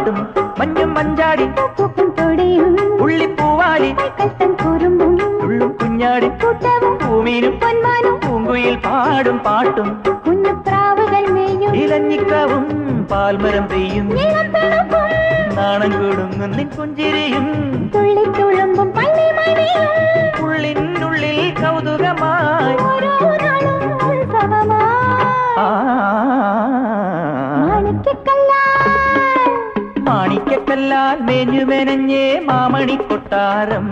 പാട്ടും മഞ്ഞും മഞ്ചാടി ഉള്ളിപ്പൂവാലി ഉള്ളും കുഞ്ഞാടി പൂമീനും പൂങ്കുയിൽ പാടും പാട്ടും ഇലഞ്ഞിക്കാവും പാൽമരം പെയ്യും നാണം കൊടുങ്ങും നിൻ പുഞ്ചിരിയും ഉള്ളിനുള്ളിൽ കൗതുകമായി മാണിക്കക്കല്ലാൽ മേഞ്ഞു മെനഞ്ഞേ മാമണി കൊട്ടാരം